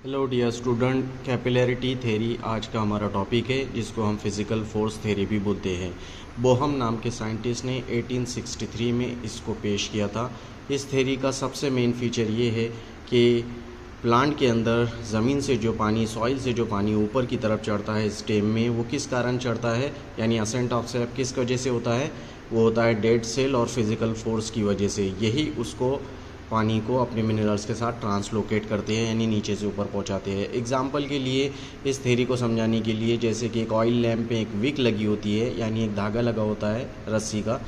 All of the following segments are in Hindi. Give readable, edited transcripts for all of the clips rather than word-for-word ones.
Hello dear student, capillarity theory आज का हमारा टॉपिक है, जिसको हम फिज़िकल फोर्स थ्योरी भी बोलते हैं। बोहम नाम के साइंटिस्ट ने 1863 में इसको पेश किया था। इस थ्योरी का सबसे मेन फीचर ये है कि प्लांट के अंदर ज़मीन से जो पानी, सॉइल से जो पानी ऊपर की तरफ चढ़ता है स्टेम में, वो किस कारण चढ़ता है, यानी असेंट ऑफ सैप किस वजह से होता है। वो होता है डेड सेल और फिज़िकल फोर्स की वजह से। यही उसको पानी को अपने मिनरल्स के साथ ट्रांसलोकेट करते हैं, यानी नीचे से ऊपर पहुंचाते हैं। एग्जाम्पल के लिए, इस थ्योरी को समझाने के लिए, जैसे कि एक ऑयल लैम्प पे एक विक लगी होती है, यानी एक धागा लगा होता है रस्सी का,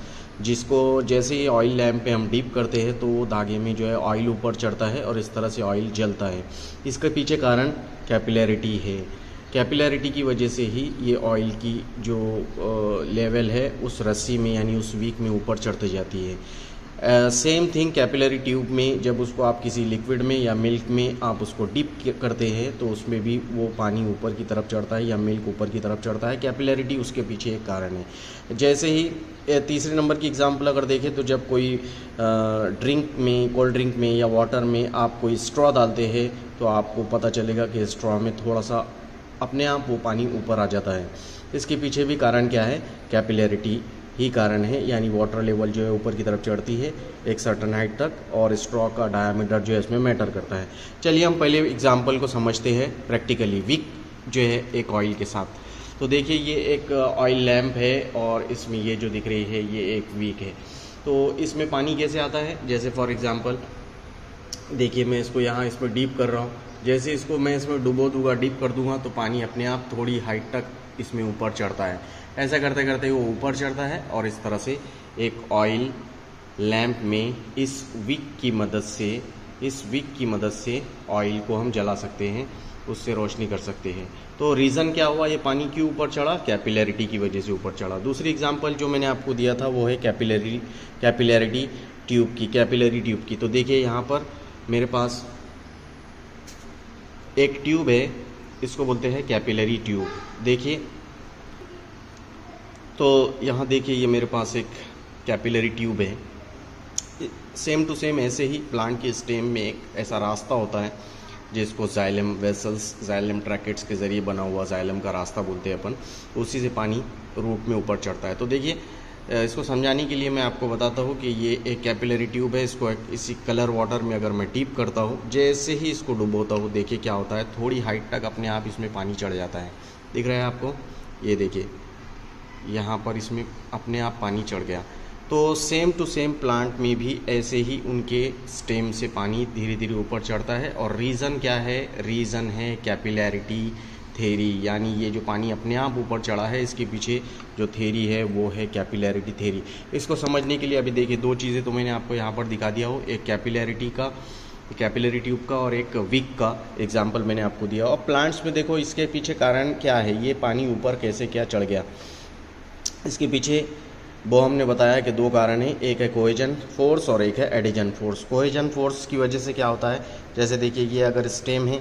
जिसको जैसे ही ऑयल लैम्प पे हम डीप करते हैं तो वो धागे में जो है ऑयल ऊपर चढ़ता है और इस तरह से ऑयल जलता है। इसके पीछे कारण कैपिलैरिटी है। कैपिलैरिटी की वजह से ही ये ऑयल की जो लेवल है उस रस्सी में, यानी उस विक में ऊपर चढ़ती जाती है। सेम थिंग कैपिलरी ट्यूब में, जब उसको आप किसी लिक्विड में या मिल्क में आप उसको डिप करते हैं तो उसमें भी वो पानी ऊपर की तरफ चढ़ता है या मिल्क ऊपर की तरफ चढ़ता है। कैपिलरिटी उसके पीछे एक कारण है। जैसे ही तीसरे नंबर की एग्जांपल अगर देखें तो जब कोई ड्रिंक में, कोल्ड ड्रिंक में या वाटर में आप कोई स्ट्रॉ डालते हैं तो आपको पता चलेगा कि स्ट्रॉ में थोड़ा सा अपने आप वो पानी ऊपर आ जाता है। इसके पीछे भी कारण क्या है, कैपिलरिटी ही कारण है, यानी वाटर लेवल जो है ऊपर की तरफ चढ़ती है एक सर्टन हाइट तक, और स्ट्रॉ का डायामीटर जो है इसमें मैटर करता है। चलिए हम पहले एग्जांपल को समझते हैं प्रैक्टिकली। विक जो है एक ऑयल के साथ, तो देखिए ये एक ऑयल लैम्प है और इसमें ये जो दिख रही है ये एक विक है। तो इसमें पानी कैसे आता है, जैसे फॉर एग्ज़ाम्पल देखिए मैं इसको यहाँ इसमें डीप कर रहा हूँ। जैसे इसको मैं इसमें डुबो दूंगा, डीप कर दूंगा, तो पानी अपने आप थोड़ी हाइट तक इसमें ऊपर चढ़ता है। ऐसा करते करते वो ऊपर चढ़ता है और इस तरह से एक ऑयल लैम्प में इस विक की मदद से ऑयल को हम जला सकते हैं, उससे रोशनी कर सकते हैं। तो रीज़न क्या हुआ, ये पानी क्यों ऊपर चढ़ा, कैपिलैरिटी की वजह से ऊपर चढ़ा। दूसरी एग्जांपल जो मैंने आपको दिया था वो है कैपिलरी ट्यूब की। तो देखिए यहाँ पर मेरे पास एक ट्यूब है, इसको बोलते हैं कैपिलरी ट्यूब। देखिए तो यहाँ देखिए ये मेरे पास एक कैपिलरी ट्यूब है। सेम टू सेम ऐसे ही प्लांट के स्टेम में एक ऐसा रास्ता होता है जिसको जाइलम वेसल्स, जाइलम ट्रैकेट्स के ज़रिए बना हुआ जाइलम का रास्ता बोलते हैं अपन, उसी से पानी रूट में ऊपर चढ़ता है। तो देखिए इसको समझाने के लिए मैं आपको बताता हूँ कि ये एक कैपिलरी ट्यूब है। इसको इसी कलर वाटर में अगर मैं डीप करता हूँ, जैसे ही इसको डुबोता हूँ, देखिए क्या होता है, थोड़ी हाइट तक अपने आप इसमें पानी चढ़ जाता है। दिख रहा है आपको, ये देखिए यहाँ पर इसमें अपने आप पानी चढ़ गया। तो सेम टू सेम प्लांट में भी ऐसे ही उनके स्टेम से पानी धीरे धीरे ऊपर चढ़ता है। और रीज़न क्या है, रीज़न है कैपिलैरिटी थ्योरी, यानी ये जो पानी अपने आप ऊपर चढ़ा है इसके पीछे जो थ्योरी है वो है कैपिलैरिटी थ्योरी। इसको समझने के लिए अभी देखिए दो चीज़ें तो मैंने आपको यहाँ पर दिखा दिया हो, एक कैपिलरी ट्यूब का और एक विक का एग्जाम्पल मैंने आपको दिया। और प्लांट्स में देखो इसके पीछे कारण क्या है, ये पानी ऊपर कैसे क्या चढ़ गया। इसके पीछे वो हमने बताया कि दो कारण हैं, एक है कोहेजन फोर्स और एक है एडिशन फोर्स। कोहेजन फोर्स की वजह से क्या होता है, जैसे देखिए ये अगर स्टेम है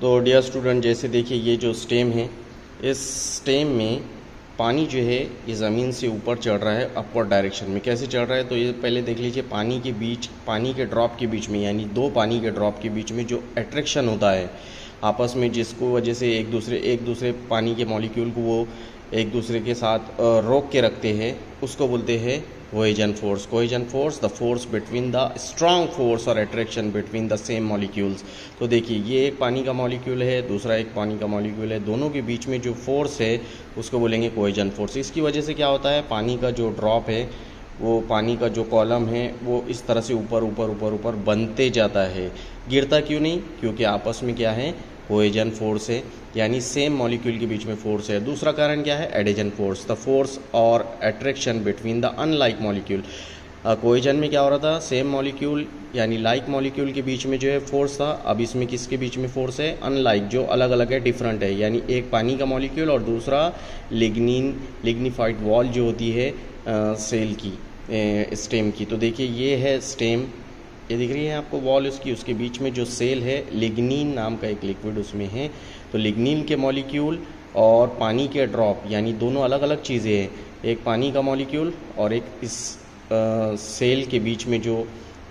तो डियर स्टूडेंट, जैसे देखिए ये जो स्टेम है, इस स्टेम में पानी जो है ये ज़मीन से ऊपर चढ़ रहा है अपवर्ड डायरेक्शन में। कैसे चढ़ रहा है, तो ये पहले देख लीजिए पानी के ड्रॉप के बीच में, यानी दो पानी के ड्रॉप के बीच में जो अट्रैक्शन होता है आपस में, जिसको वजह से एक दूसरे पानी के मॉलिक्यूल को वो एक दूसरे के साथ रोक के रखते हैं, उसको बोलते हैं cohesion force, the force between the strong force और attraction between the same molecules. तो देखिए ये एक पानी का मॉलिक्यूल है, दूसरा एक पानी का मॉलिक्यूल है, दोनों के बीच में जो फोर्स है उसको बोलेंगे कोहेजन फोर्स। इसकी वजह से क्या होता है, पानी का जो ड्रॉप है, वो पानी का जो कॉलम है वो इस तरह से ऊपर बनते जाता है। गिरता क्यों नहीं, क्योंकि आपस में क्या है, कोहेजन फोर्स है, यानी सेम मॉलिक्यूल के बीच में फोर्स है। दूसरा कारण क्या है, एडिशन फोर्स, द फोर्स और attraction between the unlike molecule. Cohesion में क्या हो रहा था, सेम मॉलिक्यूल यानी लाइक मॉलिक्यूल के बीच में जो है फोर्स था, अब इसमें किसके बीच में फोर्स है, अनलाइक, जो अलग अलग है, डिफरेंट है, यानी एक पानी का मॉलिक्यूल और दूसरा लिग्निफाइड वॉल जो होती है सेल की, स्टेम की। तो देखिए ये है स्टेम, ये दिख रही है आपको वॉल उसकी, उसके बीच में जो सेल है, लिग्निन नाम का एक लिक्विड उसमें है। तो लिग्निन के मॉलिक्यूल और पानी के ड्रॉप, यानी दोनों अलग अलग चीज़ें हैं, एक पानी का मॉलिक्यूल और एक इस सेल के बीच में जो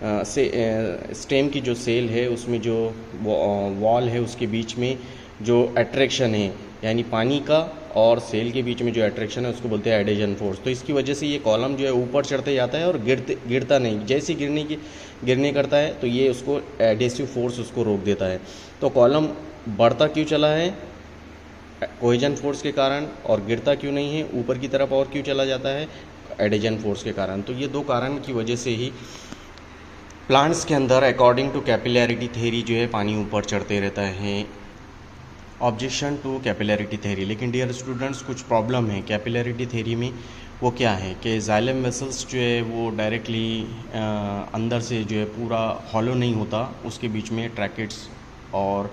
स्टेम की जो सेल है उसमें जो वॉल है उसके बीच में जो अट्रैक्शन है, यानी पानी का और सेल के बीच में जो अट्रैक्शन है उसको बोलते हैं एडेजन फोर्स। तो इसकी वजह से ये कॉलम जो है ऊपर चढ़ते जाता है और गिरता नहीं। जैसे गिरने करता है तो ये उसको एडेसिव फोर्स उसको रोक देता है। तो कॉलम बढ़ता क्यों चला है कोहेजन फोर्स के कारण, और गिरता क्यों नहीं है ऊपर की तरफ और क्यों चला जाता है एडेजन फोर्स के कारण। तो ये दो कारण की वजह से ही प्लांट्स के अंदर अकॉर्डिंग टू कैपिलैरिटी थ्योरी जो है पानी ऊपर चढ़ते रहता है। Objection to capillarity theory. लेकिन डियर स्टूडेंट्स कुछ प्रॉब्लम है कैपिलैरिटी थ्योरी में। वो क्या है कि जाइलम वेसल्स जो है वो डायरेक्टली अंदर से जो है पूरा हॉलो नहीं होता, उसके बीच में ट्रैकेट्स और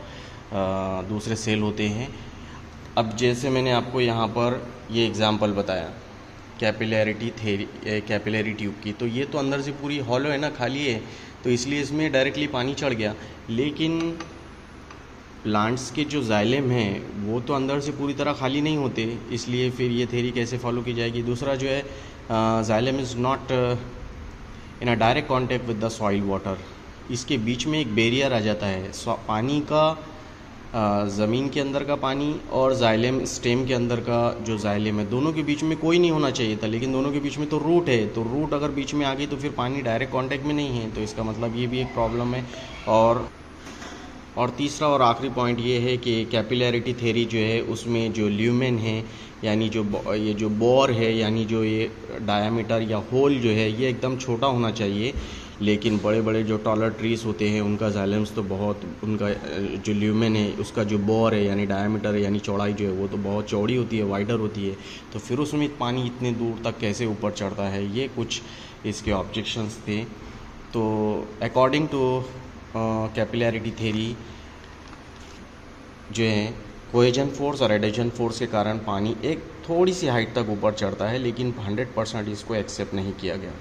दूसरे सेल होते हैं। अब जैसे मैंने आपको यहाँ पर ये एग्जांपल बताया कैपिलैरिटी थ्योरी, कैपिलरी ट्यूब की, तो ये तो अंदर से पूरी हॉलो है ना, खाली है, तो इसलिए इसमें डायरेक्टली पानी चढ़ गया। लेकिन प्लांट्स के जो जाइलम हैं वो तो अंदर से पूरी तरह खाली नहीं होते, इसलिए फिर ये थ्योरी कैसे फॉलो की जाएगी। दूसरा जो है xylem is not in a direct contact with the soil water, इसके बीच में एक बैरियर आ जाता है पानी का, ज़मीन के अंदर का पानी और जाइलम स्टेम के अंदर का जो जाइलम है, दोनों के बीच में कोई नहीं होना चाहिए था, लेकिन दोनों के बीच में तो रूट है, तो रूट अगर बीच में आ गई तो फिर पानी डायरेक्ट कांटेक्ट में नहीं है, तो इसका मतलब ये भी एक प्रॉब्लम है। और तीसरा और आखिरी पॉइंट ये है कि कैपिलैरिटी थ्योरी जो है उसमें जो ल्यूमेन है, यानी ये जो बोर है, यानी जो ये डायामीटर या होल जो है ये एकदम छोटा होना चाहिए। लेकिन बड़े बड़े जो टॉलर ट्रीज होते हैं उनका जाइलम्स तो बहुत, उनका जो ल्यूमेन है उसका जो बोर है यानी डायामीटर है यानी चौड़ाई जो है वो तो बहुत चौड़ी होती है, वाइडर होती है, तो फिर उसमें पानी इतने दूर तक कैसे ऊपर चढ़ता है, ये कुछ इसके ऑब्जेक्शंस थे। तो अकॉर्डिंग टू कैपिलैरिटी थ्योरी जो है कोहेजन फोर्स और एडेजन फोर्स के कारण पानी एक थोड़ी सी हाइट तक ऊपर चढ़ता है, लेकिन 100% इसको एक्सेप्ट नहीं किया गया।